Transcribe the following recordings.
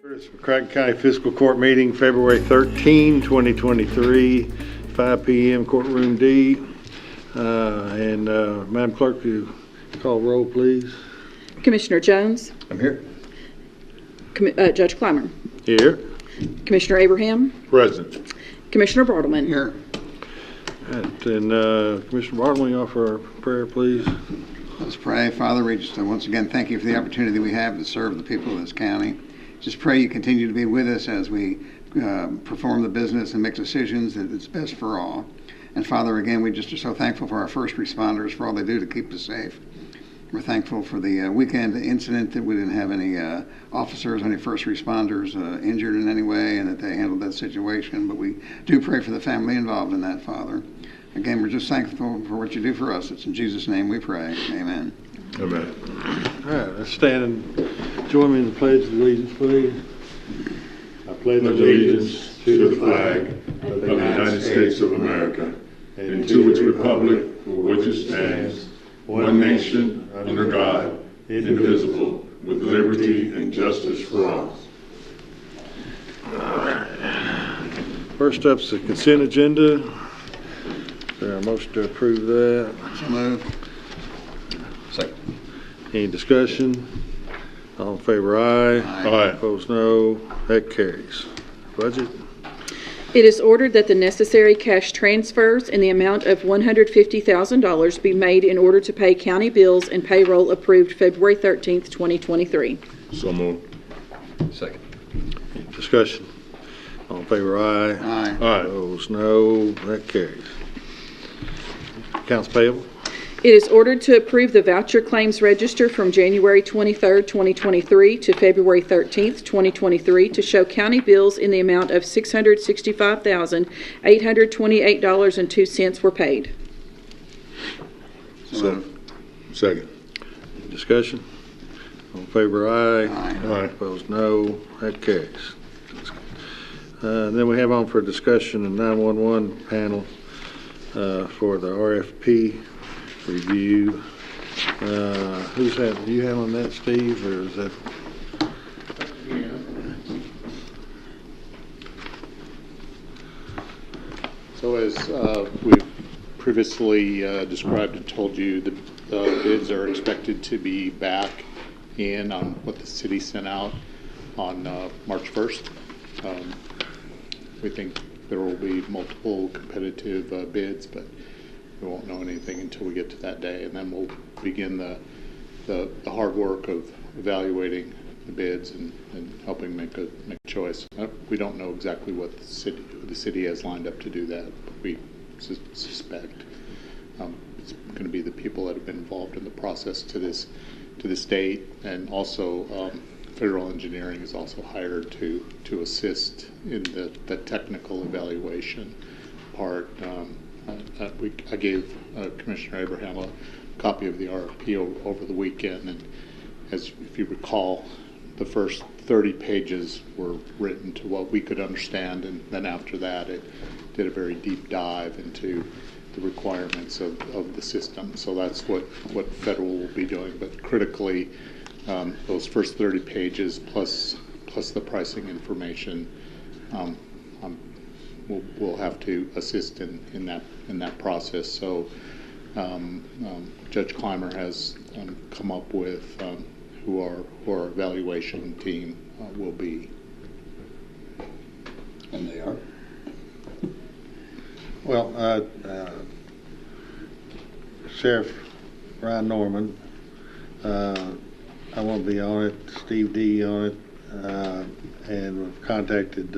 It's McCracken County Fiscal Court meeting, February 13, 2023, 5 p.m. Courtroom D. Madam Clerk, will you call roll, please? Commissioner Jones. I'm here. Judge Clymer. Here. Commissioner Abraham. Present. Commissioner Bartleman. Here. Right, and Commissioner Bartleman, you offer a prayer, please. Let's pray. Father, we just once again thank you for the opportunity we have to serve the people of this county. Just pray you continue to be with us as we perform the business and make decisions that it's best for all. And Father, again, we just are so thankful for our first responders, for all they do to keep us safe. We're thankful for the weekend incident that we didn't have any officers, any first responders injured in any way, and that they handled that situation. But we do pray for the family involved in that, Father. Again, we're just thankful for what you do for us. It's in Jesus' name we pray. Amen. Amen. All right, let's stand and join me in the Pledge of Allegiance, please. I pledge allegiance to the flag of the United States of America and to its republic for which it stands, one nation, under God, indivisible, with liberty and justice for all. First up is the consent agenda. Is there a motion to approve that? So moved. Second. Any discussion? All in favor, aye. Aye. Opposed, no. That carries. Budget. It is ordered that the necessary cash transfers in the amount of $150,000 be made in order to pay county bills and payroll approved February 13th, 2023. So moved. Second. Discussion. All in favor, aye. Aye. Aye. Opposed, no. That carries. Accounts payable. It is ordered to approve the voucher claims register from January 23rd, 2023 to February 13th, 2023 to show county bills in the amount of $665,828.02 were paid. So moved. Second. Discussion. All in favor, aye. Aye. Aye. Opposed, no. That carries. Then we have on for discussion the 911 panel for the RFP review. Who's that? Are you handling that, Steve, or is that? So as we've previously described and told you, the bids are expected to be back in on what the city sent out on March 1st. We think there will be multiple competitive bids, but we won't know anything until we get to that day, and then we'll begin the hard work of evaluating the bids and helping make a choice. We don't know exactly what the city has lined up to do that, but we suspect it's going to be the people that have been involved in the process to this date, and also federal engineering is also hired to assist in the technical evaluation part. I gave Commissioner Abraham a copy of the RFP over the weekend, and if you recall, the first 30 pages were written to what we could understand, and then after that it did a very deep dive into the requirements of the system. So that's what federal will be doing, but critically those first 30 pages plus the pricing information we'll have to assist in that process. So Judge Clymer has come up with who our evaluation team will be. And they are? Well, Sheriff Ryan Norman, I want to be on it, Steve D on it, and we've contacted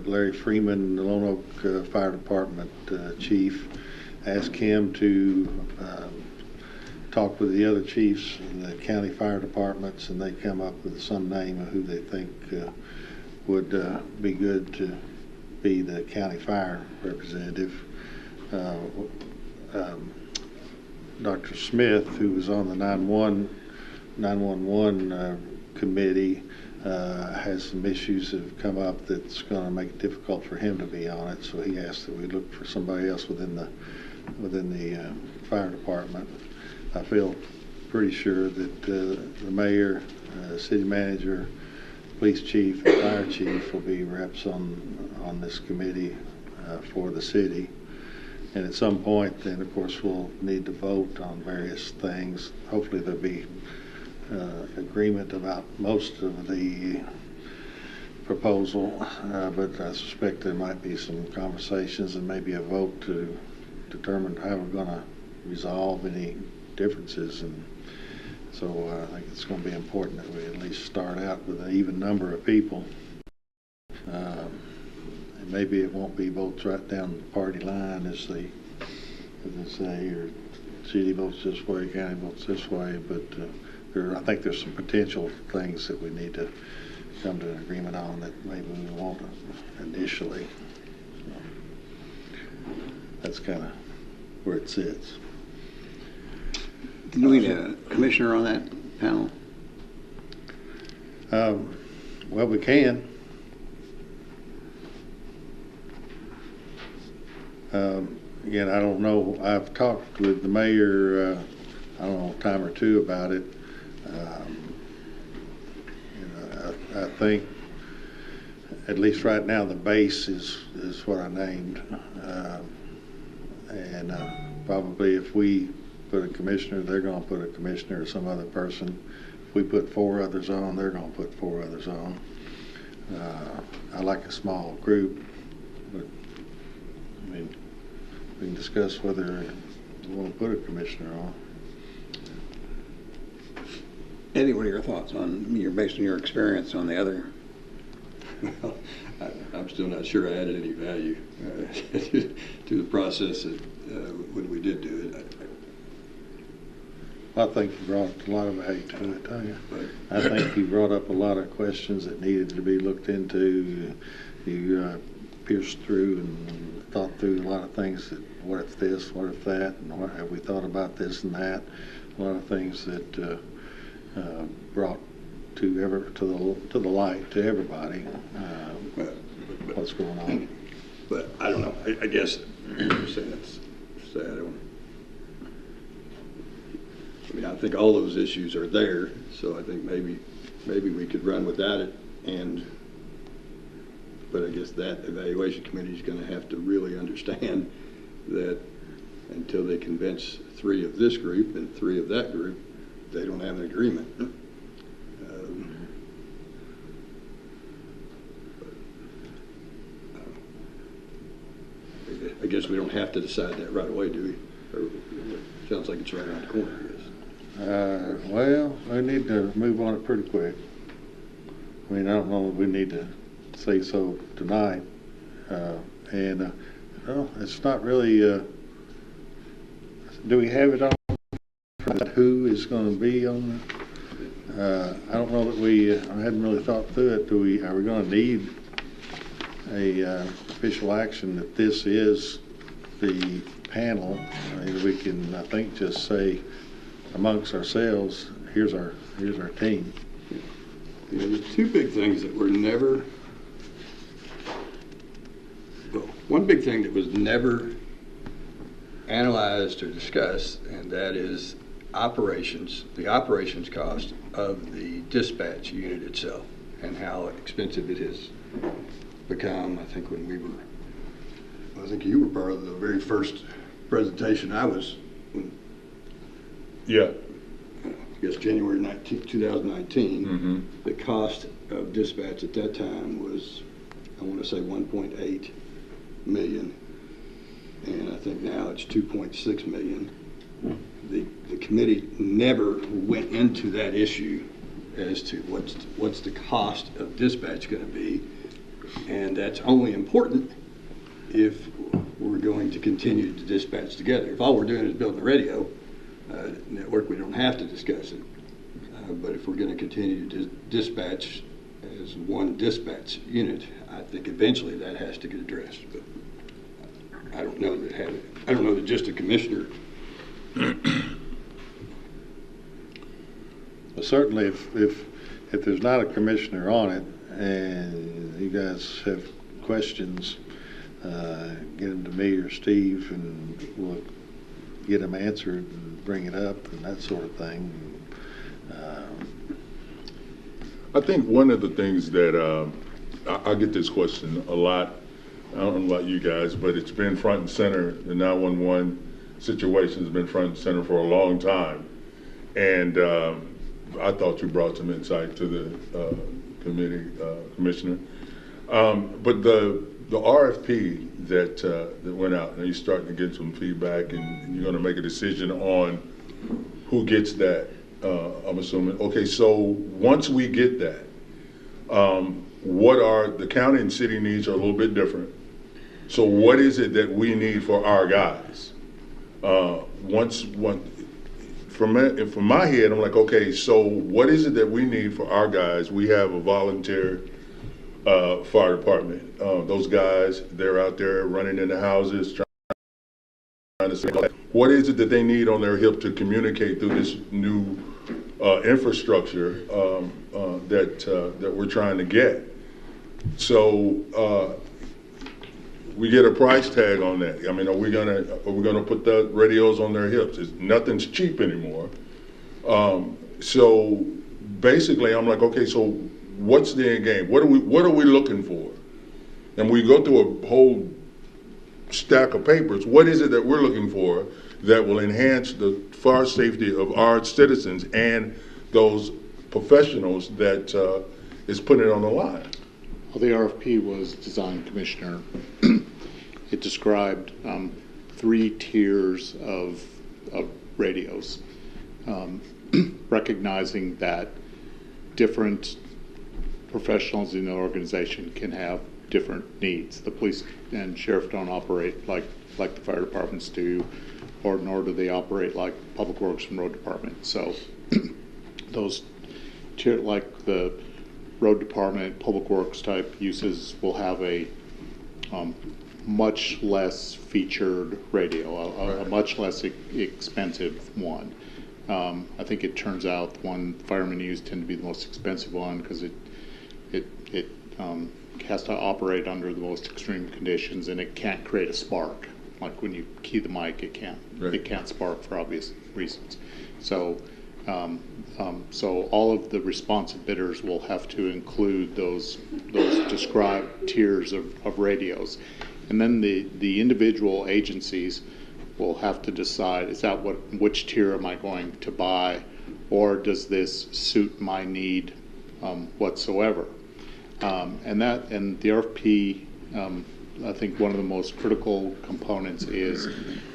Larry Freeman, the Lone Oak Fire Department chief, asked him to talk with the other chiefs in the county fire departments, and they come up with some name of who they think would be good to be the county fire representative. Dr. Smith, who was on the 911 committee, has some issues that have come up that's going to make it difficult for him to be on it. So he asked that we look for somebody else within the fire department. I feel pretty sure that the mayor, city manager, police chief and fire chief will be reps on this committee for the city. And at some point, then, of course, we'll need to vote on various things. Hopefully there'll be agreement about most of the proposal, but I suspect there might be some conversations and maybe a vote to determine how we're going to resolve any differences. And so I think it's going to be important that we at least start out with an even number of people. And maybe it won't be votes right down the party line, as they say, or city votes this way, county votes this way, but I think there's some potential things that we need to come to an agreement on that maybe we won't initially. So that's kind of where it sits. Do we need a commissioner on that panel? Well, we can. Again, I don't know. I've talked with the mayor, I don't know, a time or two about it. I think, at least right now, the base is what I named. And probably if we put a commissioner, they're going to put a commissioner or some other person. If we put 4 others on, they're going to put 4 others on. I like a small group, but I mean, we can discuss whether we want to put a commissioner on. Eddie, what are your thoughts based on your experience on the other? Well, I'm still not sure I added any value to the process when we did do it. I think you brought a lot of value to it, don't you? I think you brought up a lot of questions that needed to be looked into. You pierced through and thought through a lot of things that, what if this, what if that, and what have we thought about this and that. A lot of things that brought to the light to everybody what's going on. But I don't know. I guess I'm saying that's sad. I mean, I think all those issues are there, so I think maybe we could run without it. But I guess that evaluation committee is going to have to really understand that until they convince 3 of this group and 3 of that group, they don't have an agreement. I guess we don't have to decide that right away, do we? Or, sounds like it's right around the corner, I guess. Well, we need to move on it pretty quick. I mean, I don't know if we need to say so tonight. No, it's not really, do we have it on who is going to be on it? I don't know that I hadn't really thought through it. Are we going to need a official action that this is the panel? I mean, we can, I think, just say amongst ourselves, here's our team. You know, there's 2 big things that were never, well, one big thing that was never analyzed or discussed, and that is the operations cost of the dispatch unit itself and how expensive it has become. I think I think you were part of the very first presentation I was, Yeah. I guess January 19, 2019, the cost of dispatch at that time was, I want to say 1.8 million, and I think now it's 2.6 million. The committee never went into that issue as to what's the cost of dispatch going to be, and that's only important if we're going to continue to dispatch together. If all we're doing is building a radio network, we don't have to discuss it. But if we're going to continue to dispatch as one dispatch unit, I think eventually that has to get addressed. But I don't know that just a commissioner. Well, certainly, if there's not a commissioner on it, and you guys have questions, get them to me or Steve, and we'll get them answered and bring it up and that sort of thing. I think one of the things that I get this question a lot. I don't know about you guys, but it's been front and center. The 911 situation has been front and center for a long time, and I thought you brought some insight to the committee, Commissioner. But the RFP that went out, and you're starting to get some feedback, and you're going to make a decision on who gets that. I'm assuming. Okay, so once we get that, what are the county and city needs are a little bit different. So what is it that we need for our guys? From my head, I'm like, okay, so what is it that we need for our guys? We have a volunteer fire department. Those guys, they're out there running in the houses, trying to say, what is it that they need on their hip to communicate through this new infrastructure that we're trying to get? So we get a price tag on that. I mean, are we gonna put the radios on their hips? Nothing's cheap anymore. So basically, I'm like, okay, so what's the end game? What are we looking for? And we go through a whole stack of papers. What is it that we're looking for that will enhance the fire safety of our citizens and those professionals that is putting it on the line? Well, the RFP was designed, Commissioner. It described 3 tiers of radios, recognizing that different professionals in the organization can have different needs. The police and sheriff don't operate like the fire departments do, or nor do they operate like public works and road department. So those like the road department, public works type uses will have a much less featured radio, a much less expensive one. I think it turns out the one firemen use tend to be the most expensive one because it has to operate under the most extreme conditions, and it can't create a spark. Like when you key the mic, it can't. Right. It can't spark for obvious reasons. So, so all of the responsive bidders will have to include those described tiers of radios, and then the individual agencies will have to decide: is that which tier am I going to buy, or does this suit my need whatsoever? And the RFP, I think one of the most critical components is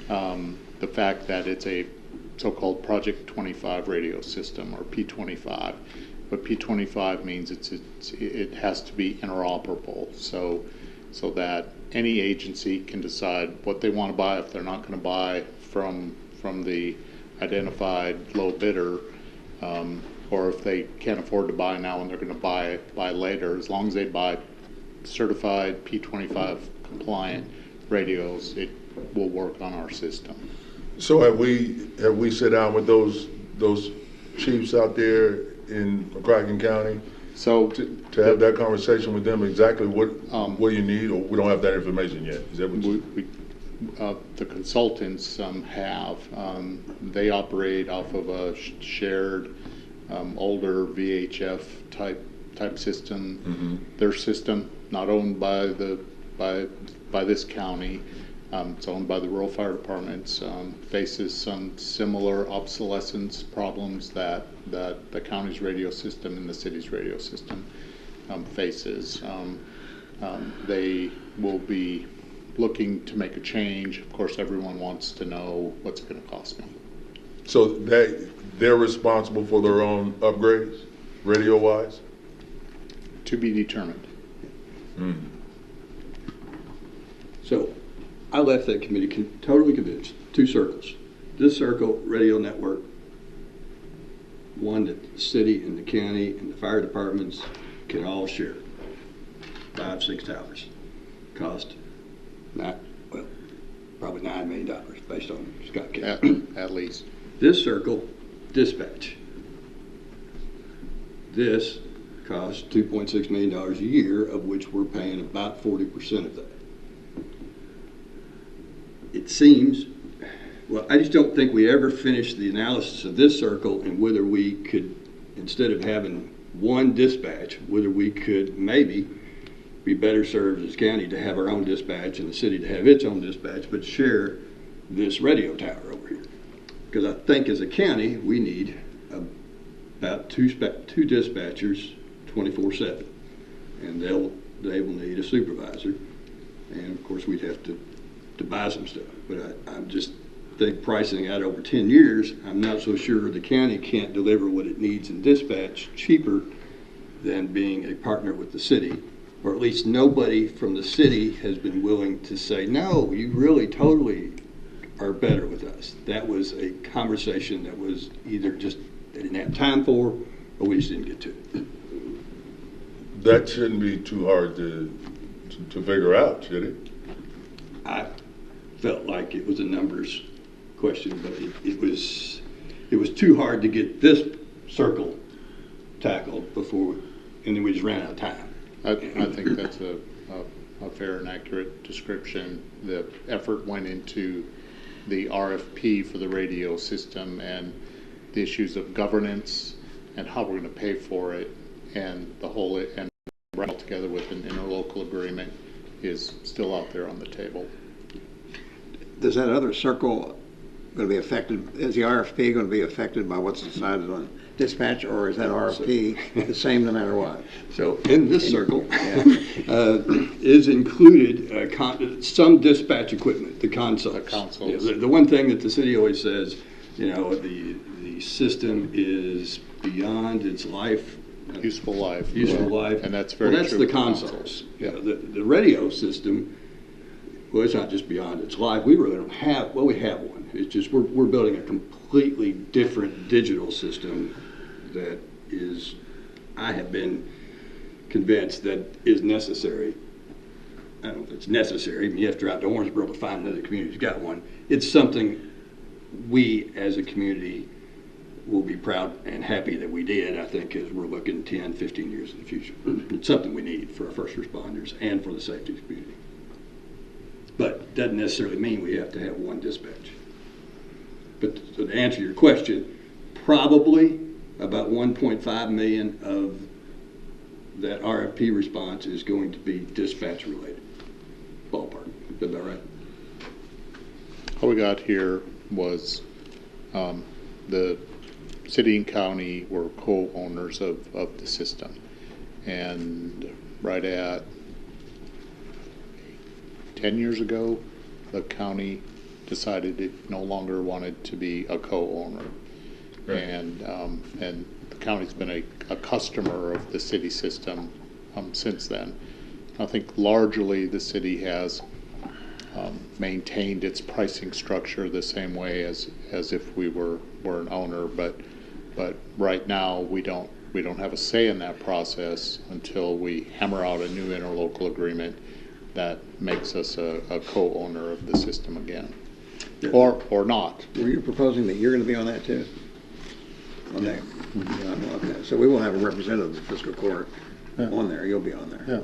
the fact that it's a so-called Project 25 radio system, or P25. What P25 means, it has to be interoperable, so that any agency can decide what they want to buy. If they're not going to buy from the identified low bidder, or if they can't afford to buy now and they're going to buy later, as long as they buy certified P25 compliant radios, it will work on our system. So have we sat down with those chiefs out there in McCracken County? So to have that conversation with them, exactly what you need, or we don't have that information yet? Is that what the consultants have? They operate off of a shared older VHF type system. Mm-hmm. Their system, not owned by this county, it's owned by the rural fire departments, faces some similar obsolescence problems that the county's radio system and the city's radio system faces. They will be looking to make a change. Of course, everyone wants to know what's it going to cost me. So they're responsible for their own upgrades, radio-wise? To be determined. Mm. So I left that committee totally convinced. 2 circles. This circle, radio network, one that the city and the county and the fire departments can all share. 5-6 towers. Cost probably $9 million based on Scott County. At least. This circle, dispatch. This costs $2.6 million a year, of which we're paying about 40% of that. It seems, well, I just don't think we ever finished the analysis of this circle and whether we could, instead of having one dispatch, whether we could maybe be better served as county to have our own dispatch and the city to have its own dispatch, but share this radio tower over here. Because I think as a county, we need about two dispatchers 24/7. And they will need a supervisor. And of course, we'd have to buy some stuff. But I just think pricing out over 10 years, I'm not so sure the county can't deliver what it needs in dispatch cheaper than being a partner with the city. Or at least nobody from the city has been willing to say, no, you really totally are better with us. That was a conversation that was either just they didn't have time for, or we just didn't get to it. That shouldn't be too hard to figure out, should it? I felt like it was a numbers question, but it was too hard to get this circle tackled before, and then we just ran out of time. I think that's a fair and accurate description. The effort went into the RFP for the radio system and the issues of governance and how we're going to pay for it, and the whole and all together with an interlocal agreement is still out there on the table. Does that other circle going to be affected? Is the RFP going to be affected by what's decided on dispatch, or is that RFP the same no matter what? So in this circle is included some dispatch equipment, the consoles. The consoles. Yeah, the one thing that the city always says, the system is beyond its life. Useful life. Useful life. And that's very that's true the for consoles. Yeah. The radio system, well, it's not just beyond its life. We really don't have, well, we have one. It's just we're building a completely different digital system that is, I have been convinced that is necessary. I don't know if it's necessary. I mean, you have to drive to Orangeburg to find another community who's got one. It's something we as a community will be proud and happy that we did, I think, as we're looking 10, 15 years in the future. It's something we need for our first responders and for the safety community. But doesn't necessarily mean we have to have one dispatch. But so to answer your question, probably about 1.5 million of that RFP response is going to be dispatch related. Ballpark. Is that about right? How we got here was the city and county were co-owners of the system. And right at 10 years ago, the county decided it no longer wanted to be a co-owner. Right. And the county's been a customer of the city system since then. I think largely the city has maintained its pricing structure the same way as if we were an owner, but right now we don't have a say in that process until we hammer out a new interlocal agreement that makes us a co-owner of the system again, or not. Were you proposing that you're going to be on that too? On that. Okay. So we will have a representative of the fiscal court on there. You'll be on there. Yeah.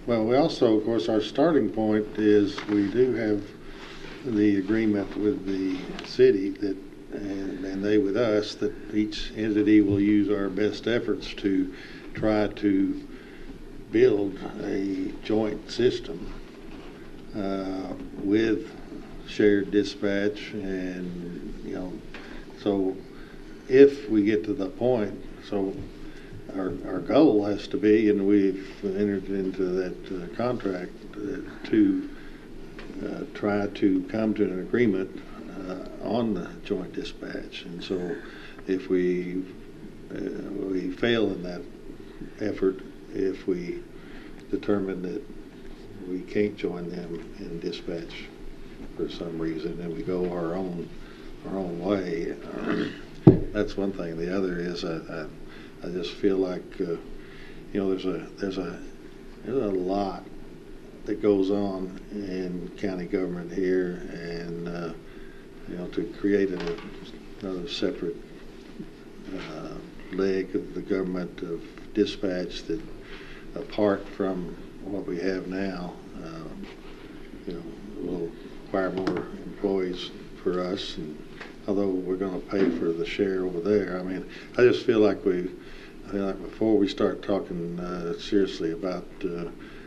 Well, we also, of course, our starting point is we do have the agreement with the city that, and they with us, that each entity will use our best efforts to try to build a joint system with shared dispatch, and so if we get to the point, so our goal has to be, and we've entered into that contract to try to come to an agreement on the joint dispatch. And so if we fail in that effort, if we determine that we can't join them in dispatch for some reason, and we go our own way, that's one thing. The other is I just feel like there's a lot that goes on in county government here, and to create another separate leg of the government of dispatch that apart from what we have now, will require more employees for us, and although we're going to pay for the share over there. I mean, I just feel like before we start talking seriously about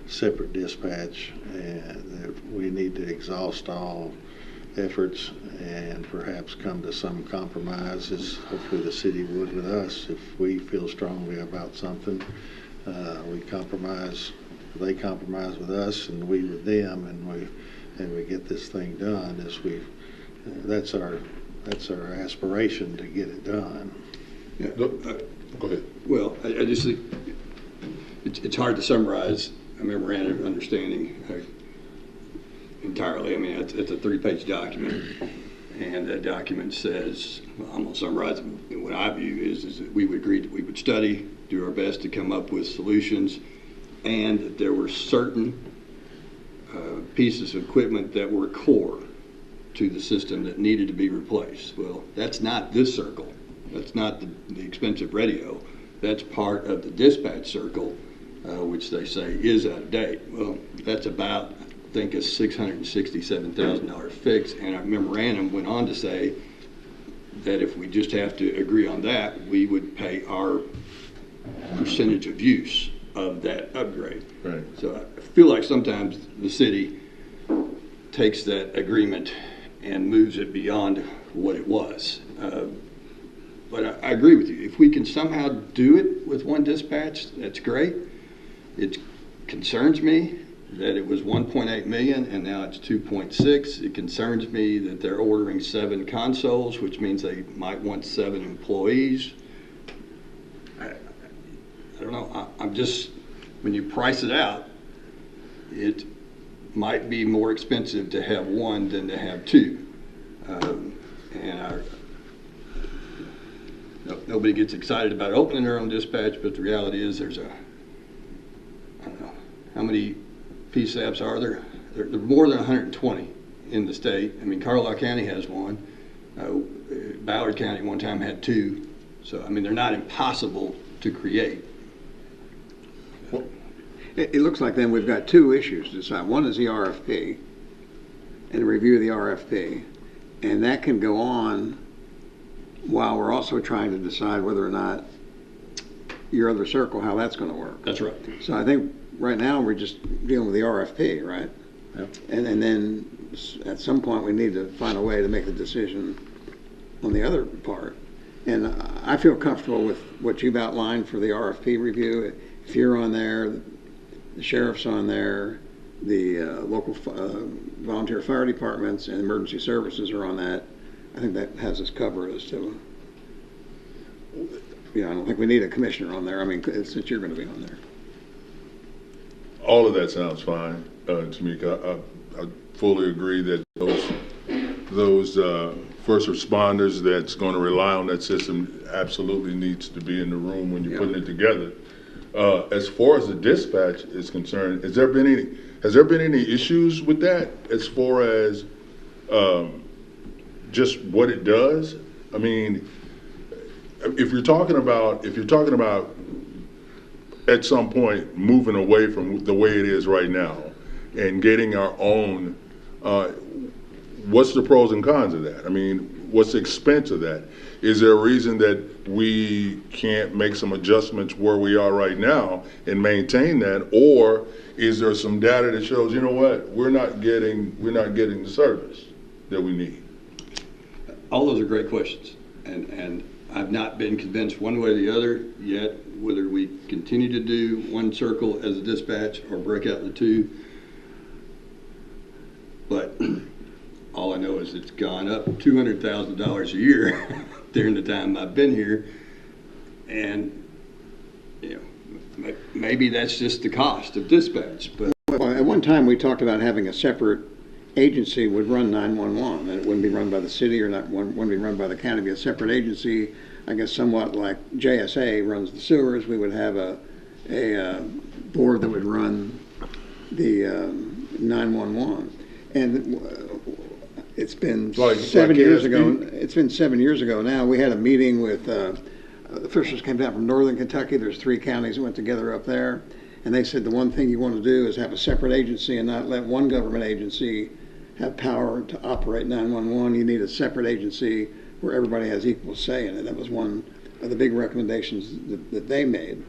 separate dispatch, and that we need to exhaust all efforts and perhaps come to some compromises. Hopefully the city would with us if we feel strongly about something. We compromise, they compromise with us, and we with them, and we get this thing done. That's our aspiration to get it done. Yeah. Go ahead. Well, I just think it's hard to summarize a memorandum of understanding entirely. I mean, it's a 3-page document, and that document says, well, I'm going to summarize it. What I view is that we would agree that we would study, do our best to come up with solutions, and that there were certain pieces of equipment that were core to the system that needed to be replaced. Well, that's not this circle. That's not the expensive radio. That's part of the dispatch circle, which they say is out of date. Well, that's about, I think, a $667,000 fix, and our memorandum went on to say that if we just have to agree on that, we would pay our percentage of use of that upgrade. Right. So I feel like sometimes the city takes that agreement and moves it beyond what it was. But I agree with you. If we can somehow do it with one dispatch, that's great. It concerns me that it was 1.8 million and now it's 2.6. It concerns me that they're ordering 7 consoles, which means they might want 7 employees. I don't know. I'm just, when you price it out, it might be more expensive to have 1 than to have 2. Nobody gets excited about opening their own dispatch, but the reality is I don't know, how many PSAPs are there? There are more than 120 in the state. I mean, Carlisle County has 1. Ballard County one time had 2. So, I mean, they're not impossible to create. It looks like then we've got 2 issues to decide. One is the RFP and a review of the RFP. And that can go on while we're also trying to decide whether or not your other circle, how that's going to work. That's right. So I think right now we're just dealing with the RFP, right? Yep. And then at some point we need to find a way to make a decision on the other part. And I feel comfortable with what you've outlined for the RFP review. If you're on there, the sheriff's on there, the local volunteer fire departments and emergency services are on that. I think that has us covered as to, I don't think we need a commissioner on there. I mean, since you're going to be on there. All of that sounds fine to me. I fully agree that those first responders that's going to rely on that system absolutely needs to be in the room when you're putting it together. As far as the dispatch is concerned, has there been any issues with that as far as just what it does? I mean, if you're talking about at some point moving away from the way it is right now and getting our own, what's the pros and cons of that? I mean, what's the expense of that? Is there a reason that we can't make some adjustments where we are right now and maintain that, or is there some data that shows, you know what, we're not getting the service that we need? All those are great questions, and I've not been convinced one way or the other yet whether we continue to do one circle as a dispatch or break out the 2. But all I know is it's gone up $200,000 a year during the time I've been here, and maybe that's just the cost of dispatch. But Well, at one time we talked about having a separate agency would run 911, and it wouldn't be run by the city or wouldn't be run by the county. It'd be a separate agency, I guess, somewhat like JSA runs the sewers. We would have a board that would run the 911, and it's been Like 7 years KSB? ago. It's been 7 years ago now. We had a meeting with the officials came down from northern Kentucky. There's 3 counties that went together up there, and they said the one thing you want to do is have a separate agency and not let one government agency have power to operate 911. You need a separate agency where everybody has equal say in it. That was one of the big recommendations that they made.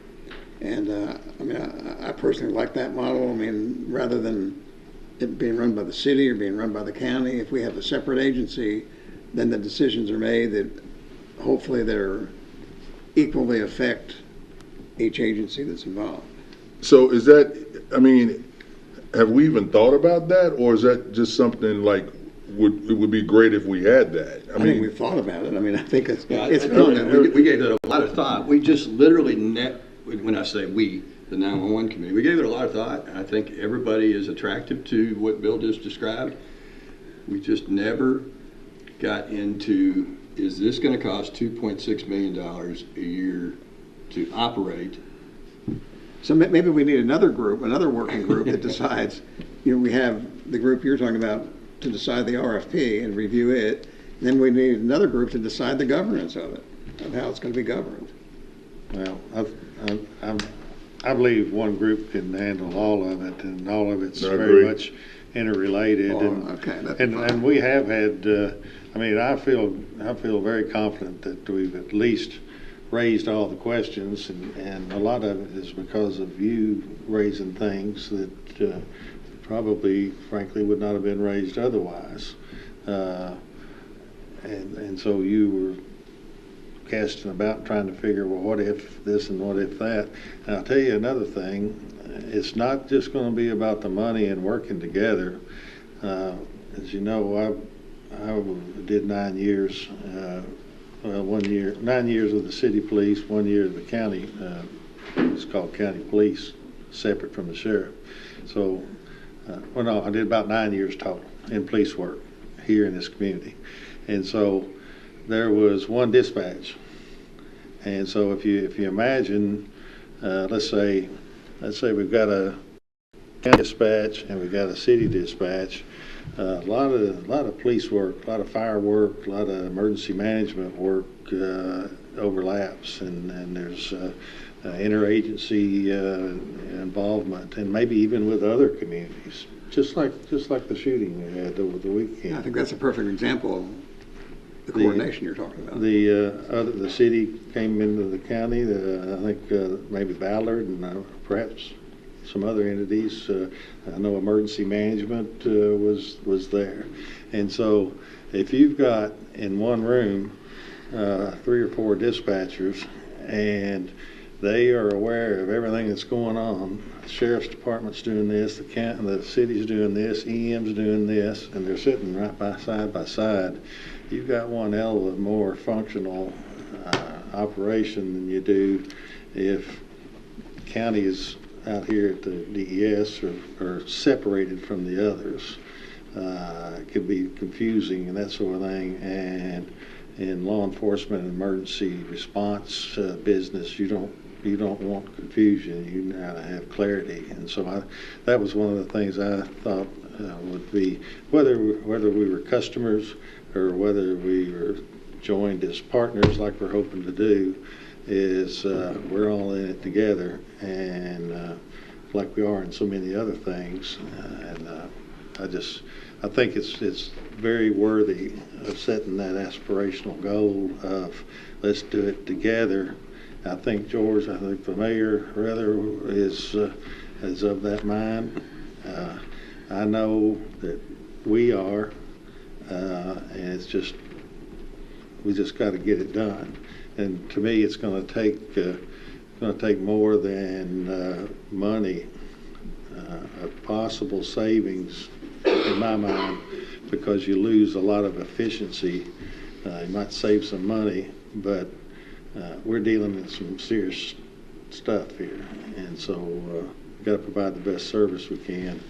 And I mean, I personally like that model. I mean, rather than it being run by the city or being run by the county, if we have a separate agency, then the decisions are made that hopefully they're equally affect each agency that's involved. So is that, I mean, have we even thought about that, or is that just something like, it would be great if we had that? I think we've thought about it. I mean, I think it's We gave it a lot of thought. We just literally when I say we, the 911 committee, we gave it a lot of thought. I think everybody is attractive to what Bill just described. We just never got into, is this going to cost $2.6 million a year to operate? So maybe we need another group, another working group that decides, we have the group you're talking about to decide the RFP and review it. Then we need another group to decide the governance of it, of how it's going to be governed. Well, I believe one group can handle all of it, and all of it's very much interrelated. And we have had, I feel very confident that we've at least raised all the questions, and a lot of it is because of you raising things that probably, frankly, would not have been raised otherwise. And so you were casting about trying to figure, well, what if this and what if that? And I'll tell you another thing, it's not just going to be about the money and working together. As you know, I did 9 years, 9 years with the city police, 1 year of the county. It's called county police, separate from the sheriff. So, I did about 9 years total in police work here in this community. And so there was one dispatch. And so if you imagine, let's say we've got a county dispatch and we've got a city dispatch, a lot of police work, a lot of fire work, a lot of emergency management work overlaps, and there's interagency involvement, and maybe even with other communities, just like the shooting we had over the weekend. I think that's a perfect example of the coordination you're talking about. The city came into the county. I think maybe Ballard and perhaps some other entities. I know emergency management was there, and so if you've got in one room 3 or 4 dispatchers, and they are aware of everything that's going on. The sheriff's department's doing this, the city's doing this, EM's doing this, and they're sitting right by side. You've got one hell of a more functional operation than you do if counties out here at the DES are separated from the others. It could be confusing and that sort of thing. And in law enforcement and emergency response business, you don't want confusion. You gotta have clarity. And so that was one of the things I thought would be, whether we were customers or whether we were joined as partners like we're hoping to do, is we're all in it together, and like we are in so many other things. I think it's very worthy of setting that aspirational goal of let's do it together. I think the mayor rather is of that mind. I know that we are, and we just got to get it done. And to me, it's going to take more than money, a possible savings in my mind, because you lose a lot of efficiency. You might save some money, but we're dealing with some serious stuff here, and so we've got to provide the best service we can,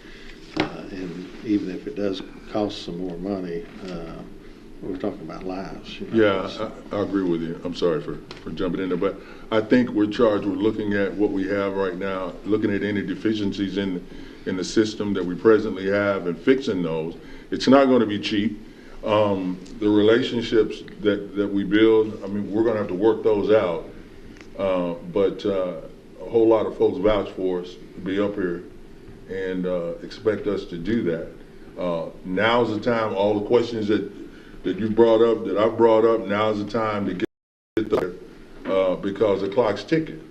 and even if it does cost some more money, we're talking about lives. Yeah, I agree with you. I'm sorry for jumping in there, but I think we're charged with looking at what we have right now, looking at any deficiencies in the system that we presently have and fixing those. It's not going to be cheap. The relationships that we build, we're going to have to work those out. But a whole lot of folks vouch for us to be up here and expect us to do that. Now's the time. All the questions that that you brought up, that I brought up, now's the time to get there, because the clock's ticking.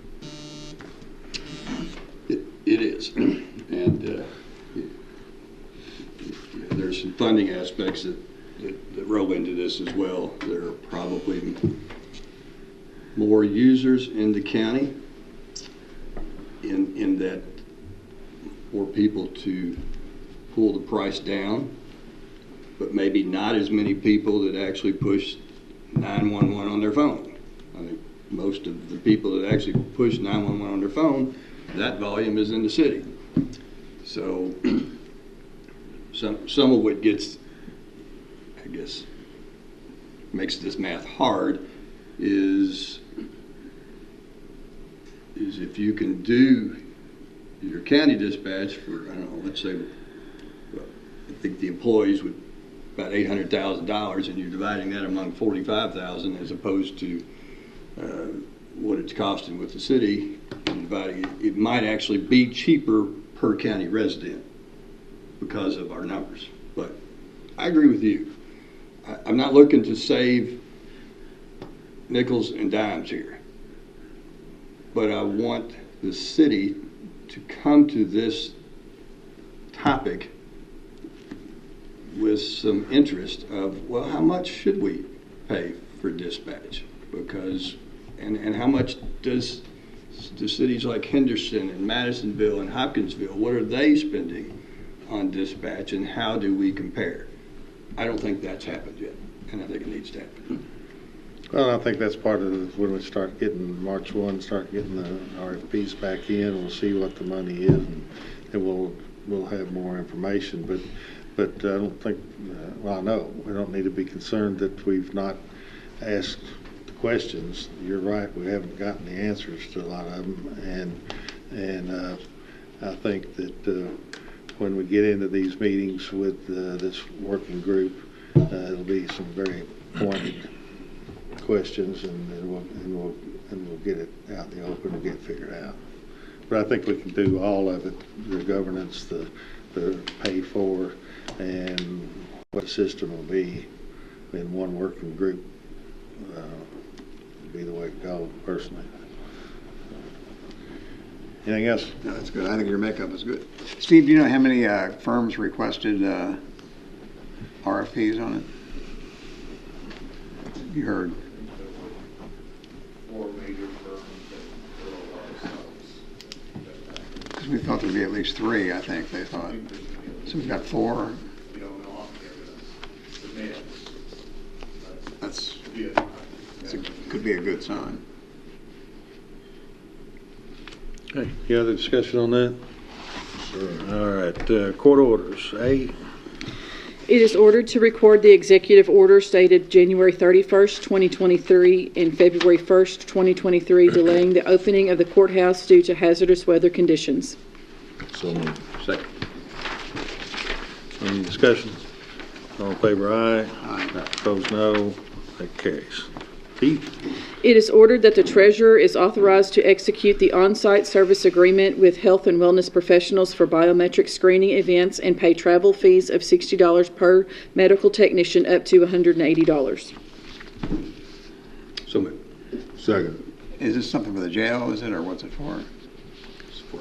It is. And there's some funding aspects that roll into this as well. There are probably more users in the county in that for people to pull the price down, but maybe not as many people that actually push 911 on their phone. I think most of the people that actually push 911 on their phone, that volume is in the city. So some of what gets, I guess, makes this math hard is if you can do your county dispatch for, I don't know, let's say, I think the employees would about $800,000, and you're dividing that among 45,000 as opposed to what it's costing with the city, and dividing it might actually be cheaper per county resident because of our numbers. But I agree with you. I'm not looking to save nickels and dimes here, but I want the city to come to this topic with some interest of, well, how much should we pay for dispatch? Because, and how much does the cities like Henderson and Madisonville and Hopkinsville, what are they spending on dispatch, and how do we compare? I don't think that's happened yet, and I think it needs to happen. Well, I think that's part of when we start getting March 1, start getting the RFPs back in. We'll see what the money is, and we'll have more information. But I don't think, well, no, we don't need to be concerned that we've not asked the questions. You're right, we haven't gotten the answers to a lot of them, and I think that when we get into these meetings with this working group, it'll be some very pointed questions, and we'll get it out in the open and get it figured out. But I think we can do all of it: the governance, the pay for, and what the system will be in one working group. Be the way to go, personally. Anything else? No, that's good. I think your makeup is good. Steve, do you know how many firms requested RFPs on it? You heard. 4 major firms that were a lot of subs. Because we thought there'd be at least 3, I think they thought. So we've got 4. You don't know off there, the That's yeah. could be a good sign. Okay, any other discussion on that? Sure. All right, court orders. A, It is ordered to record the executive order stated January 31st, 2023 and February 1st, 2023, delaying the opening of the courthouse due to hazardous weather conditions. So moved. Second. any discussion? All in favor, aye. Aye. Opposed, no. That carries. B, It is ordered that the treasurer is authorized to execute the on-site service agreement with health and wellness professionals for biometric screening events and pay travel fees of $60 per medical technician up to $180. So moved. Second. Is this something for the jail, is it, or what's it for? It's for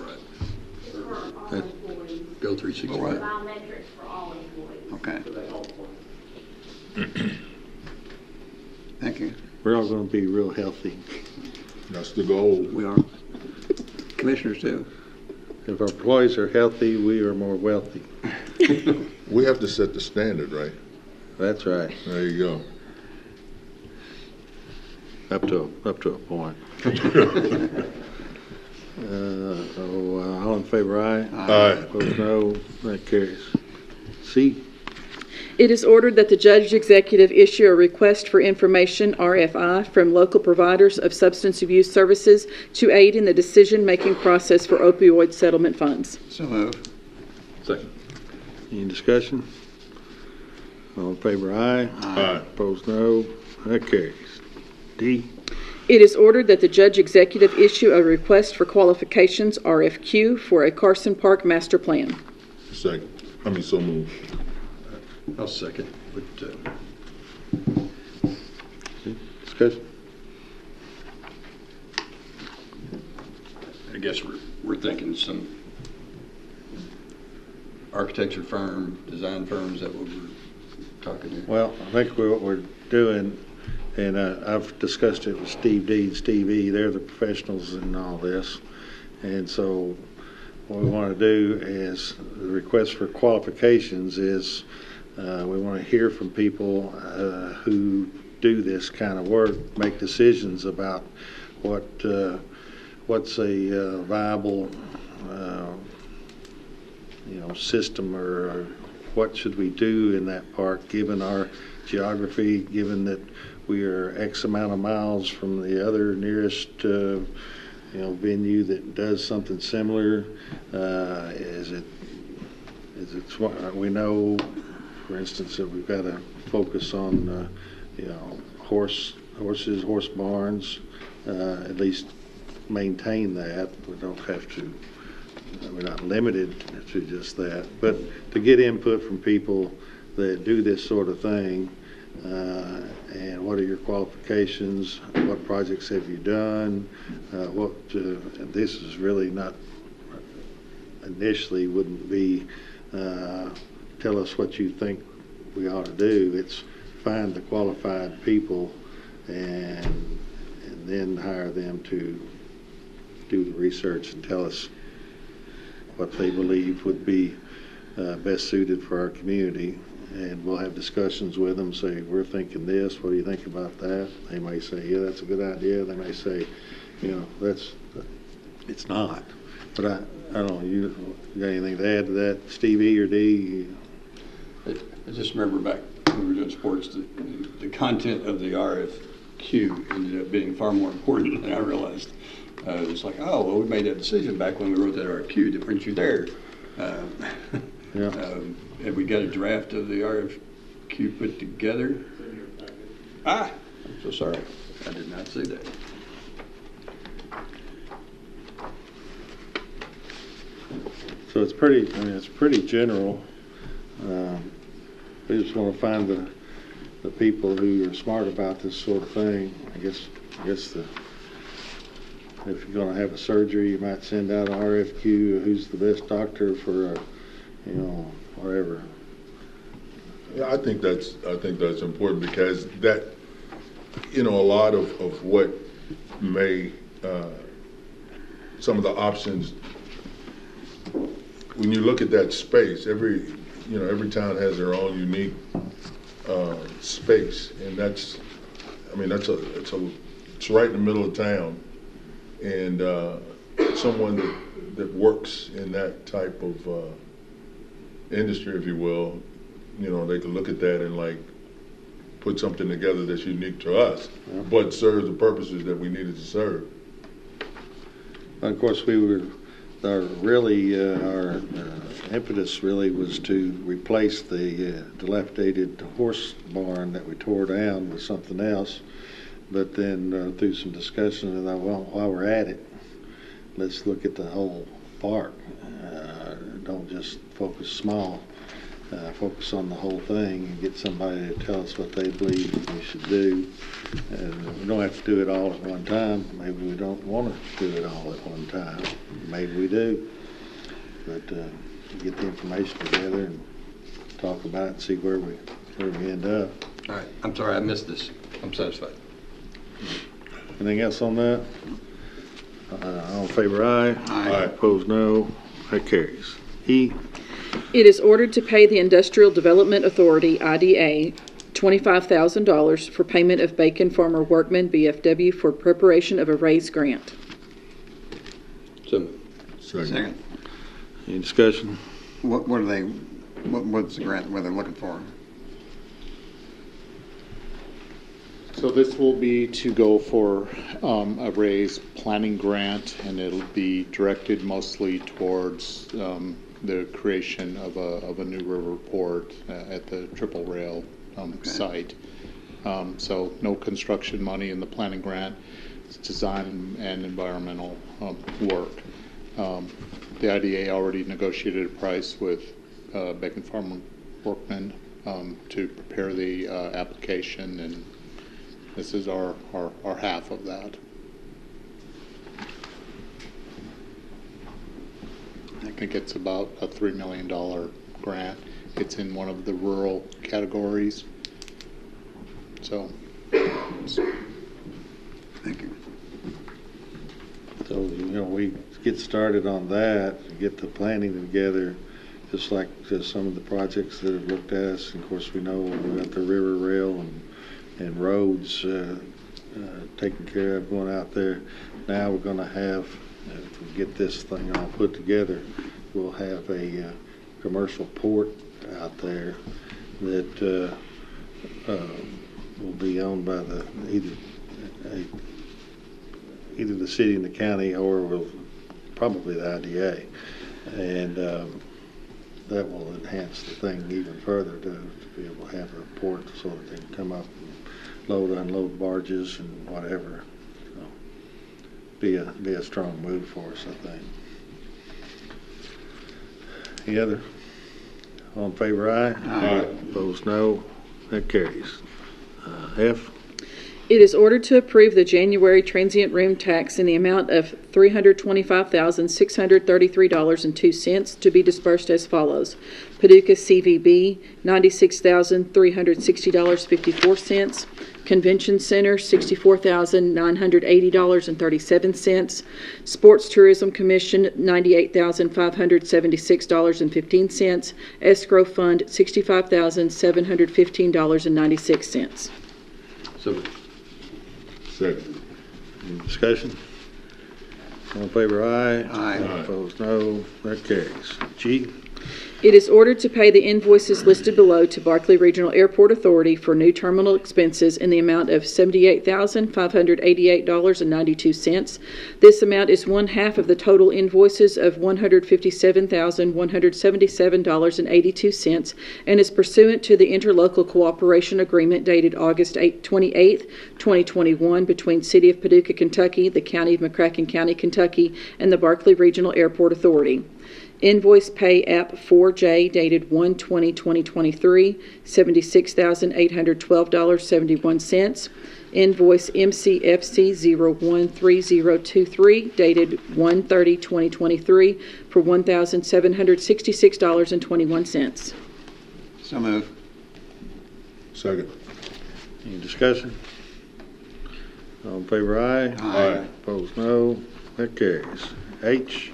For all That- employees, Go 360. What? biometrics for all employees. Okay, For the health one. thank you. we're all going to be real healthy. That's the goal. We are. Commissioners too. If our employees are healthy, we are more wealthy. We have to set the standard, right? That's right. There you go. Up to a point. All in favor, aye. Aye. Opposed, no. That carries. C, It is ordered that the judge executive issue a request for information, RFI, from local providers of substance abuse services to aid in the decision-making process for opioid settlement funds. So move. Second. any discussion? All in favor, aye. Aye. Opposed, no. That carries. D, It is ordered that the judge executive issue a request for qualifications, RFQ, for a Carson Park master plan. Second. So moved. I'll second. But Discussion? I guess we're thinking some architecture firm, design firms, that what we're talking here. Well, I think what we're doing, and I've discussed it with Steve D and Steve E. They're the professionals in all this. And so what we want to do is, the request for qualifications is, we want to hear from people who do this kind of work, make decisions about what's a viable system, or what should we do in that park, given our geography, given that we are X amount of miles from the other nearest venue that does something similar. We know, for instance, that we've got to focus on horses, horse barns, at least maintain that. We don't have to, we're not limited to just that, but to get input from people that do this sort of thing, and what are your qualifications, what projects have you done, this is really not, initially wouldn't be tell us what you think we ought to do. It's find the qualified people and then hire them to do the research and tell us what they believe would be best suited for our community. And we'll have discussions with them, say, we're thinking this, what do you think about that? They may say, yeah, that's a good idea. They may say, it's not. But I don't know, you got anything to add to that, Steve E. or D? I just remember back when we were doing sports, the content of the RFQ ended up being far more important than I realized. It's like, oh, well, we made that decision back when we wrote that RFQ. Weren't you there? Yeah. Have we got a draft of the RFQ put together? I'm so sorry. I did not see that. So it's pretty general. We just want to find the people who are smart about this sort of thing. I guess if you're going to have a surgery, you might send out an RFQ. Who's the best doctor for whatever. Yeah, I think that's important, because that, a lot of what may, some of the options, when you look at that space, every town has their own unique space, and it's right in the middle of town, and someone that works in that type of industry, if you will, they can look at that and put something together that's unique to us, but serves the purposes that we needed to serve. And of course, our impetus really was to replace the dilapidated horse barn that we tore down with something else. But then through some discussion, and while we're at it, let's look at the whole park. Don't just focus small. Focus on the whole thing and get somebody to tell us what they believe we should do. And we don't have to do it all at one time. Maybe we don't want to do it all at one time. Maybe we do. But get the information together and talk about it and see where we end up. All right. I'm sorry I missed this. I'm satisfied. Anything else on that? All in favor, aye. Aye. Opposed, no. That carries. E. It is ordered to pay the Industrial Development Authority, IDA, $25,000 for payment of Bacon Farmer Workman, BFW, for preparation of a raise grant. So, Second. Second. Any discussion? What's the grant, what they're looking for? So this will be to go for a raise planning grant, and it'll be directed mostly towards the creation of a new river port at the Triple Rail site. So no construction money in the planning grant. It's design and environmental work. The IDA already negotiated a price with Bacon Farmer Workman to prepare the application, and this is our half of that. I think it's about a $3 million grant. It's in one of the rural categories. So, Thank you. So, we get started on that, get the planning together, just like some of the projects that have looked at us. And of course, we know we got the river rail and roads taken care of going out there. Now we're going to have, if we get this thing all put together, we'll have a commercial port out there that will be owned by either the city and the county, or probably the IDA, and that will enhance the thing even further to be able to have a port so that they can come up and load, unload barges and whatever. So, be a strong move for us, I think. Any other? All in favor, aye? Aye. Opposed, no. That carries. F. It is ordered to approve the January transient room tax in the amount of $325,633.02 to be dispersed as follows. Paducah CVB, $96,360.54. Convention Center, $64,980.37. Sports Tourism Commission, $98,576.15. Escrow Fund, $65,715.96. So, Second. Any discussion? All in favor, aye. Aye. Opposed, no. That carries. G. It is ordered to pay the invoices listed below to Barkley Regional Airport Authority for new terminal expenses in the amount of $78,588.92. This amount is one half of the total invoices of $157,177.82 and is pursuant to the interlocal cooperation agreement dated August 28, 2021 between City of Paducah, Kentucky, the County of McCracken County, Kentucky, and the Barkley Regional Airport Authority. Invoice Pay App 4J dated 1/20/2023, $76,812.71. Invoice MCFC 013023 dated 1/30/2023 for $1,766.21. So move. Second. Any discussion? All in favor, aye. Aye. Opposed, no. That carries. H.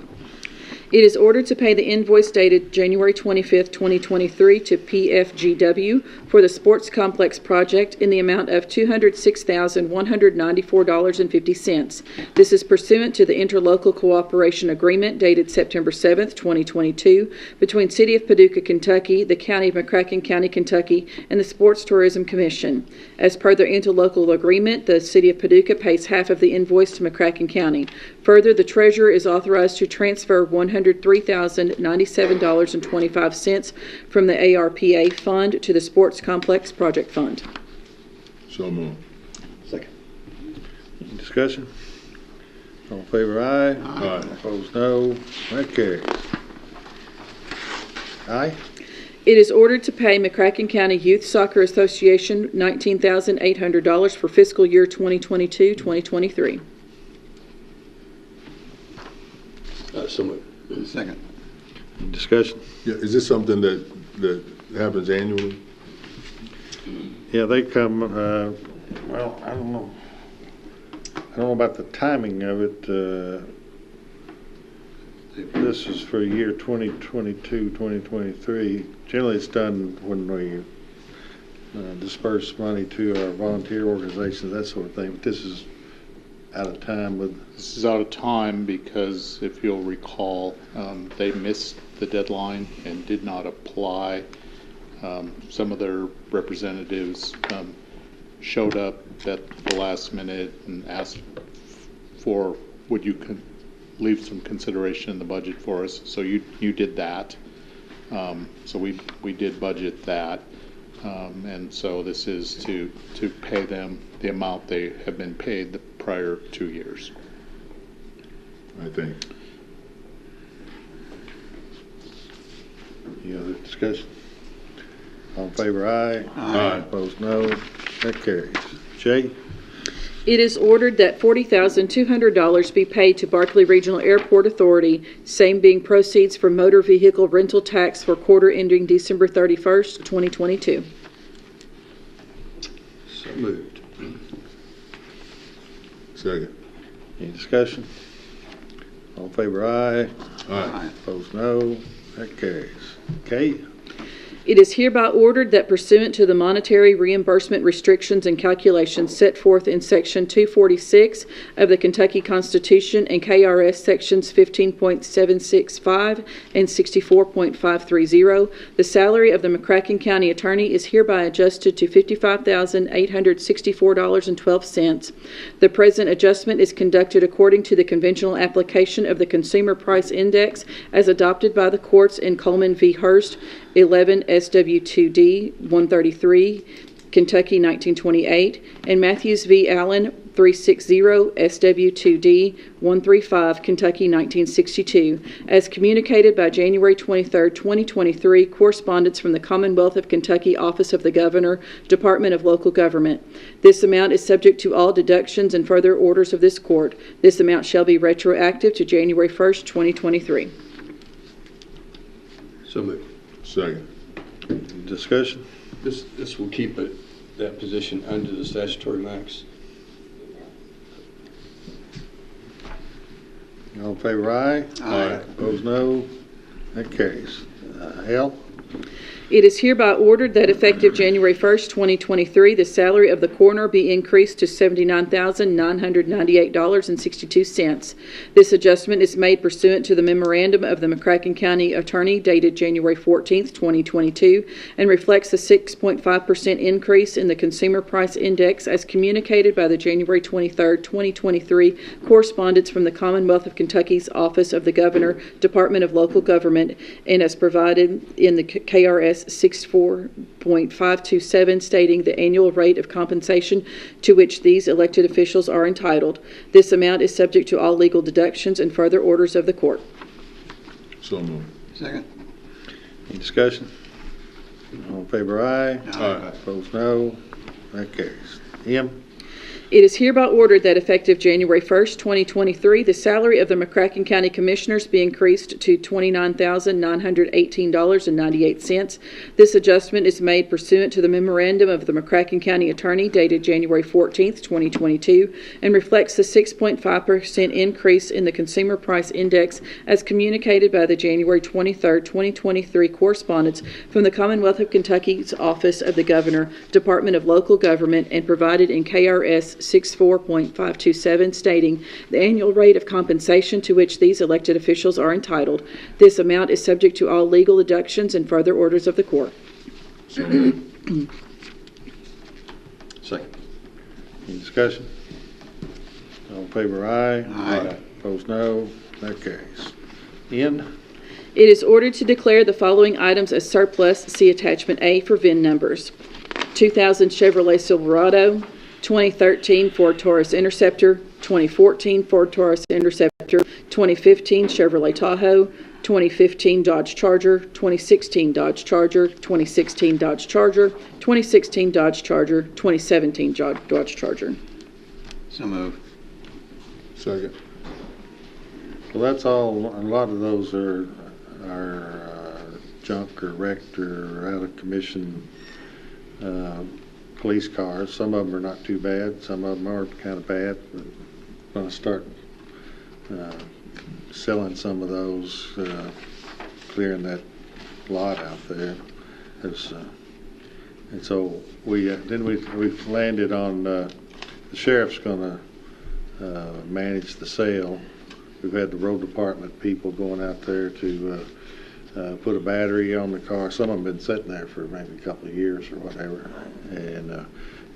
It is ordered to pay the invoice dated January 25, 2023 to PFGW for the Sports Complex project in the amount of $206,194.50. This is pursuant to the interlocal cooperation agreement dated September 7, 2022 between City of Paducah, Kentucky, the County of McCracken County, Kentucky, and the Sports Tourism Commission. As per their interlocal agreement, the City of Paducah pays half of the invoice to McCracken County. Further, the treasurer is authorized to transfer $103,097.25 from the ARPA fund to the Sports Complex Project Fund. So moved. second. Any discussion? All in favor, aye. Aye. Opposed, no. That carries. Aye. It is ordered to pay McCracken County Youth Soccer Association $19,800 for fiscal year 2022-2023. So moved. Second. Any discussion? Yeah, is this something that happens annually? Yeah, they come, well, I don't know about the timing of it. This is for year 2022, 2023. Generally, it's done when we disperse money to our volunteer organizations, that sort of thing. But this is out of time with. This is out of time because, if you'll recall, they missed the deadline and did not apply. Some of their representatives showed up at the last minute and asked for, would you leave some consideration in the budget for us? So you did that. So we did budget that. And so this is to pay them the amount they have been paid the prior 2 years. I think. Any other discussion? All in favor, aye. Aye. Opposed, no. That carries. J. It is ordered that $40,200 be paid to Barkley Regional Airport Authority, same being proceeds from motor vehicle rental tax for quarter ending December 31st, 2022. So moved. Second. Any discussion? All in favor, aye. Aye. Opposed, no. That carries. Okay. It is hereby ordered that pursuant to the monetary reimbursement restrictions and calculations set forth in Section 246 of the Kentucky Constitution and KRS Sections 15.765 and 64.530, the salary of the McCracken County Attorney is hereby adjusted to $55,864.12. The present adjustment is conducted according to the conventional application of the Consumer Price Index as adopted by the courts in Coleman v. Hurst, 11 SW2D 133, Kentucky 1928, and Matthews v. Allen 360 SW2D 135, Kentucky 1962, as communicated by January 23, 2023, correspondence from the Commonwealth of Kentucky Office of the Governor, Department of Local Government. This amount is subject to all deductions and further orders of this court. This amount shall be retroactive to January 1st, 2023. So moved. Second. Discussion? This will keep that position under the statutory max. All in favor, aye. Aye. Opposed, no. That carries. Al? It is hereby ordered that effective January 1st, 2023, the salary of the coroner be increased to $79,998.62. This adjustment is made pursuant to the memorandum of the McCracken County Attorney dated January 14th, 2022, and reflects a 6.5% increase in the Consumer Price Index as communicated by the January 23rd, 2023 correspondence from the Commonwealth of Kentucky's Office of the Governor, Department of Local Government, and as provided in the KRS 64.527 stating the annual rate of compensation to which these elected officials are entitled. This amount is subject to all legal deductions and further orders of the court. So moved. Second. Any discussion? All in favor, aye. Aye. Opposed, no. That carries. M? It is hereby ordered that effective January 1st, 2023, the salary of the McCracken County Commissioners be increased to $29,918.98. This adjustment is made pursuant to the memorandum of the McCracken County Attorney dated January 14th, 2022, and reflects the 6.5% increase in the Consumer Price Index as communicated by the January 23rd, 2023 correspondence from the Commonwealth of Kentucky's Office of the Governor, Department of Local Government, and provided in KRS 64.527 stating the annual rate of compensation to which these elected officials are entitled. This amount is subject to all legal deductions and further orders of the court. So moved. Second. Any discussion? All in favor, aye. Aye. Opposed, no. That carries. N? It is ordered to declare the following items as surplus. See attachment A for VIN numbers. 2000 Chevrolet Silverado, 2013 Ford Taurus Interceptor, 2014 Ford Taurus Interceptor, 2015 Chevrolet Tahoe, 2015 Dodge Charger, 2016 Dodge Charger, 2016 Dodge Charger, 2016 Dodge Charger, 2017 Dodge Charger. So moved. Second. Well, that's all. A lot of those are junk or wrecked or out of commission police cars. Some of them are not too bad. Some of them are kind of bad. But I'm going to start selling some of those, clearing that lot out there. And so we landed on the sheriff's going to manage the sale. We've had the road department people going out there to put a battery on the car. Some of them have been sitting there for maybe a couple of years or whatever, and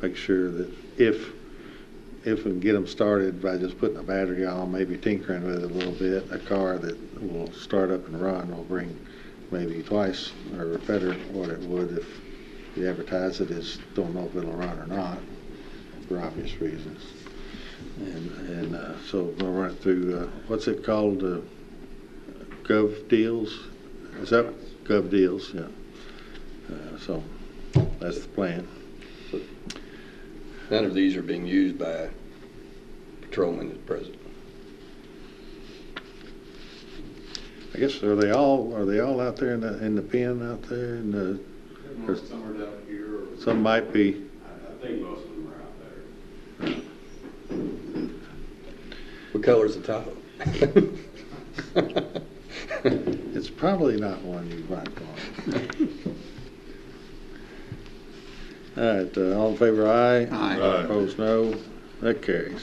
make sure that if we can get them started by just putting a battery on, maybe tinkering with it a little bit, a car that will start up and run will bring maybe twice or better what it would if you advertise it as don't know if it'll run or not, for obvious reasons. And so we'll run it through, what's it called, Gov Deals? Is that Gov Deals? Yeah. So that's the plan. None of these are being used by patrolmen at present. I guess, are they all out there in the pen out there? Some are down here. Some might be. I think most of them are out there. What color's the Tahoe? It's probably not one you might want. All right, all in favor, aye. Aye. Opposed, no. That carries.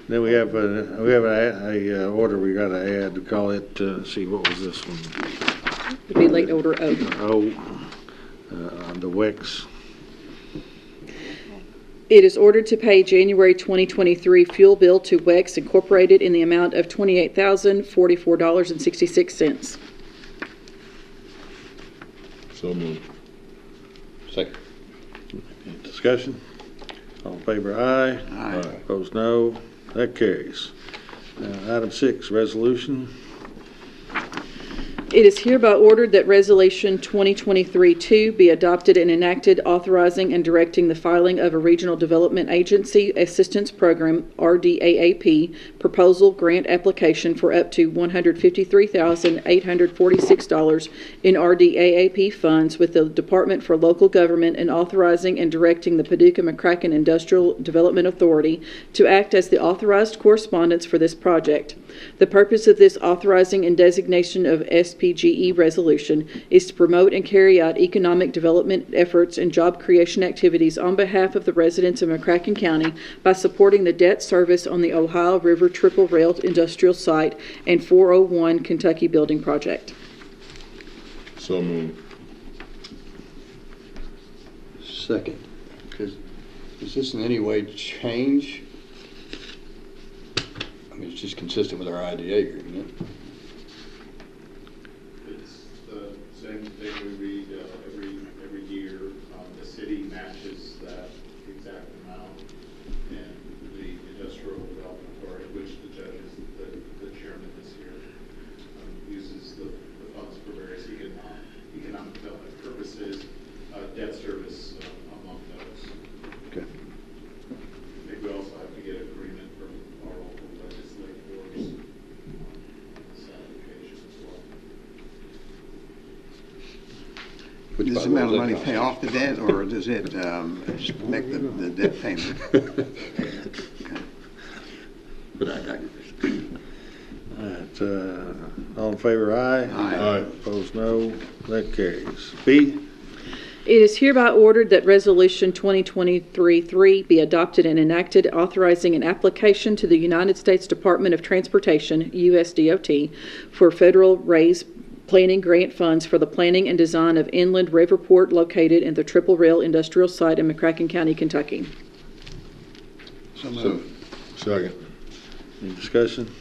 Then we have a order we got to add to call it. See, what was this one? It'd be late order O. The WEX. It is ordered to pay January 2023 fuel bill to WEX Incorporated in the amount of $28,044.66. So moved. Second. Discussion? All in favor, aye. Aye. Opposed, no. That carries. Item 6, resolution. It is hereby ordered that Resolution 2023-2 be adopted and enacted authorizing and directing the filing of a Regional Development Agency Assistance Program, RDAAP, proposal grant application for up to $153,846 in RDAAP funds with the Department for Local Government and authorizing and directing the Paducah McCracken Industrial Development Authority to act as the authorized correspondents for this project. The purpose of this authorizing and designation of SPGE resolution is to promote and carry out economic development efforts and job creation activities on behalf of the residents of McCracken County by supporting the debt service on the Ohio River Triple Rail Industrial Site and 401 Kentucky Building Project. So moved. Second. Does this in any way change? I mean, it's just consistent with our IDA agreement. It's the same thing we read every year. The city matches that exact amount, and the Industrial Development Authority, which the judge is the chairman this year, uses the funds for various economic development purposes, debt service among those. Okay. I think we also have to get agreement from our local legislators on this application as well. Does this amount of money pay off the debt, or does it just make the debt payment? But I digress. All right, all in favor, aye. Aye. Opposed, no. That carries. B, It is hereby ordered that Resolution 2023-3 be adopted and enacted authorizing an application to the United States Department of Transportation, USDOT, for federal raise planning grant funds for the planning and design of inland riverport located in the Triple Rail Industrial Site in McCracken County, Kentucky. So moved. Second. any discussion?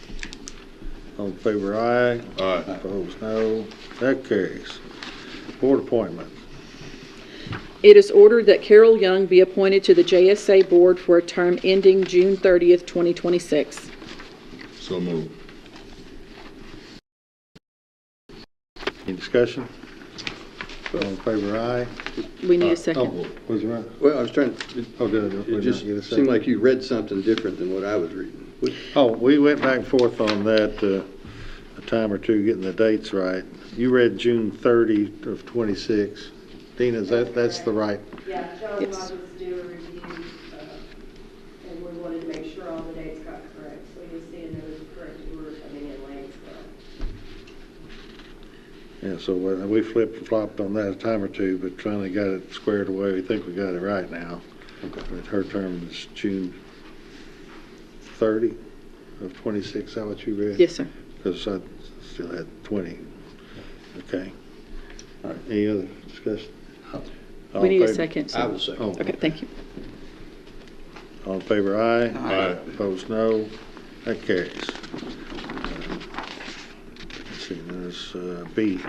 All in favor, aye. Aye. Opposed, no. That carries. Board appointment. It is ordered that Carol Young be appointed to the JSA Board for a term ending June 30th, 2026. So moved. Any discussion? All in favor, aye. We need a second. Oh, was it right? Well, I was trying, Oh, did it we just not get a second? seemed like you read something different than what I was reading. Oh, we went back and forth on that a time or two, getting the dates right. You read June 30 of 26. Dina, that's the right? Yeah, Joe and I Yes. was doing a review, and we wanted to make sure all the dates got correct. So you'll see in those correct order coming in late, so. Yeah, so we flipped-flopped on that a time or two, but finally got it squared away. We think we got it right now. Okay. But her term is June 30 of 26. Is that what you read? Yes, sir. Because I still had 20. Okay. All right. Any other discussion? All We in need a favor? second. I So. will second. Oh, Okay, thank you. all in favor, aye. Aye. Opposed, no. That carries. Let's see, there's B.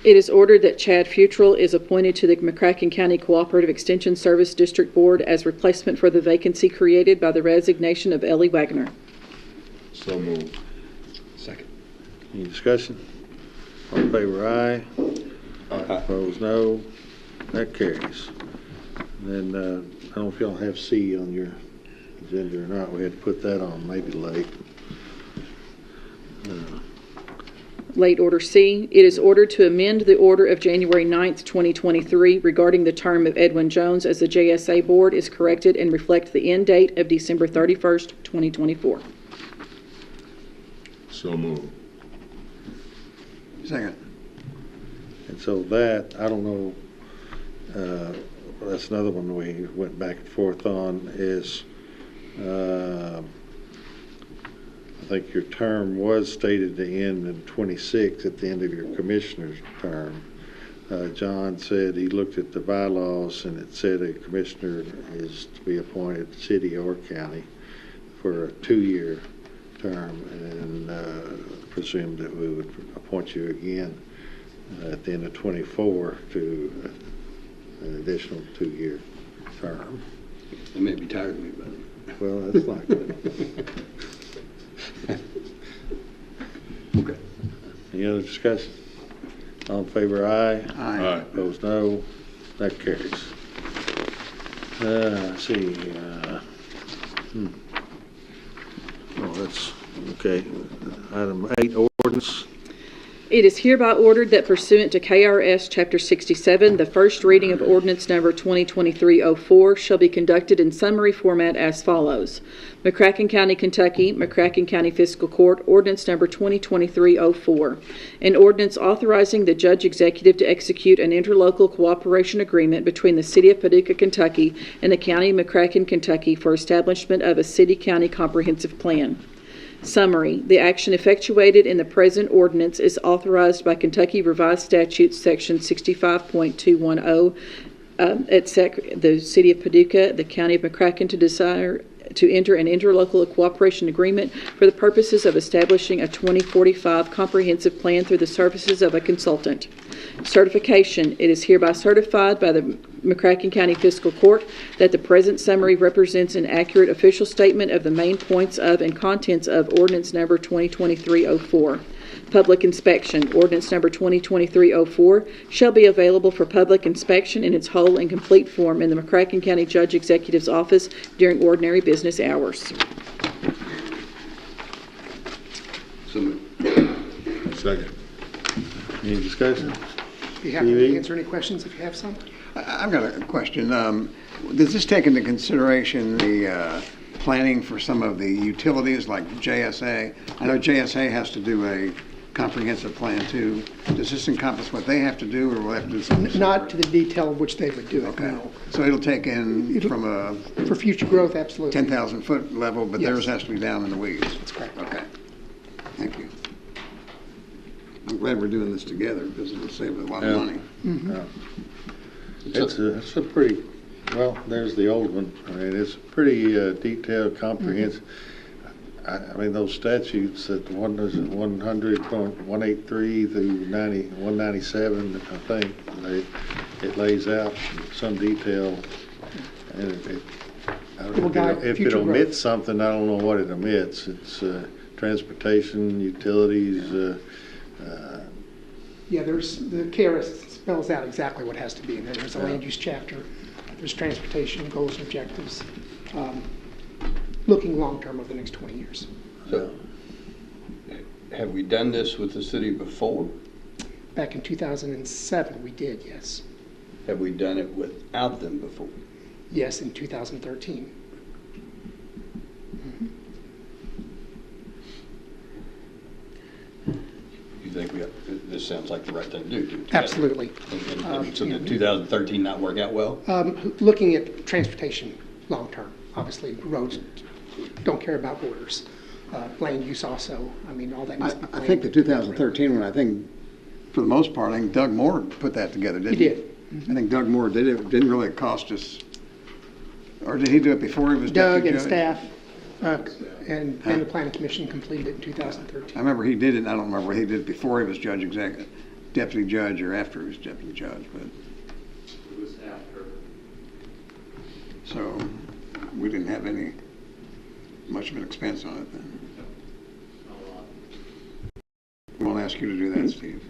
It is ordered that Chad Futrell is appointed to the McCracken County Cooperative Extension Service District Board as replacement for the vacancy created by the resignation of Ellie Wagner. So moved. Second. Any discussion? All in favor, aye. Aye. Opposed, no. That carries. And then, I don't know if y'all have C on your agenda or not. We had to put that on maybe late. Late order C, it is ordered to amend the order of January 9th, 2023 regarding the term of Edwin Jones as the JSA board is corrected and reflect the end date of December 31st, 2024. So moved. Second. And so that, I don't know, that's another one we went back and forth on is, I think your term was stated to end in 26 at the end of your commissioner's term. John said he looked at the bylaws and it said a commissioner is to be appointed city or county for a 2-year term, and presumed that we would appoint you again at the end of 24 to an additional 2-year term. They may be tired of me, but. Well, that's not good. Okay. Any other discussion? All in favor, aye. Aye. Opposed, no. That carries. Let's see. Oh, that's, okay. Item 8, ordinance. It is hereby ordered that pursuant to KRS Chapter 67, the first reading of ordinance number 2023-04 shall be conducted in summary format as follows. McCracken County, Kentucky, McCracken County Fiscal Court, ordinance number 2023-04. An ordinance authorizing the judge executive to execute an interlocal cooperation agreement between the City of Paducah, Kentucky and the County of McCracken, Kentucky for establishment of a city-county comprehensive plan. Summary. The action effectuated in the present ordinance is authorized by Kentucky Revised Statutes Section 65.210 the City of Paducah, the County of McCracken to enter an interlocal cooperation agreement for the purposes of establishing a 2045 comprehensive plan through the services of a consultant. Certification. It is hereby certified by the McCracken County Fiscal Court that the present summary represents an accurate official statement of the main points of and contents of ordinance number 2023-04. Public inspection. Ordinance number 2023-04 shall be available for public inspection in its whole and complete form in the McCracken County Judge Executive's office during ordinary business hours. So moved. Second. Any discussion? Be happy TV? to answer any questions if you have some. I've got a question. Does this take into consideration the planning for some of the utilities like JSA? I know JSA has to do a comprehensive plan too. Does this encompass what they have to do, or will they have to do something Not to separate? the detail of which they would do it, Okay. no. So it'll take in from a For future growth, absolutely. 10,000 foot level, but Yes. theirs has to be down in the weeds. That's correct. Okay. Thank you. I'm glad we're doing this together because it'll save a lot of Yeah. money. It's a pretty, well, there's the old one. I mean, it's pretty detailed, comprehensive. I mean, those statutes that one is 100.183 through 197, I think, it lays out some detail. And will guide if it future growth. omits something, I don't know what it omits. It's transportation, utilities, Yeah, the KRS spells out exactly what has to be in there. There's a land use chapter, there's transportation, goals and objectives, looking long-term over the next 20 years. So, have we done this with the city before? Back in 2007, we did, yes. Have we done it without them before? Yes, in 2013. You think this sounds like the right thing to do? Absolutely. And so did 2013 not work out well? Looking at transportation long-term, obviously roads don't care about borders. Land use also, I mean, all that needs to be I planned. think the 2013 one, I think, for the most part, I think Doug Moore put that together, didn't he? He did. I think Doug Moore did it. It didn't really cost us, or did he do it before he was Doug deputy and judge? staff and the planning commission completed it in 2013. I remember he did it, and I don't remember whether he did it before he was deputy judge or after he was deputy judge, but. It was after. So we didn't have much of an expense on it then. We won't ask you to do that, Steve.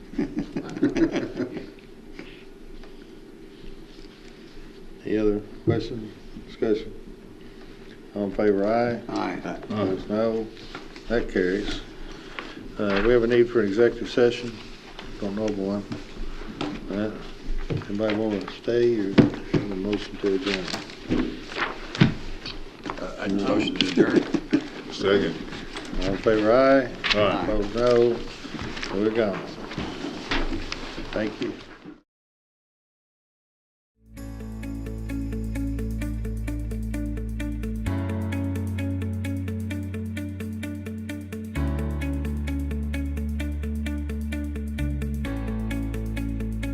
Any other questions, discussion? All in favor, aye. Aye. Opposed, no. That carries. We have a need for an executive session. Don't know of one. Anybody want to stay or have a motion to adjourn? I motion to adjourn. Second. All in favor, aye. Aye. Opposed, no. We're gone. Thank you.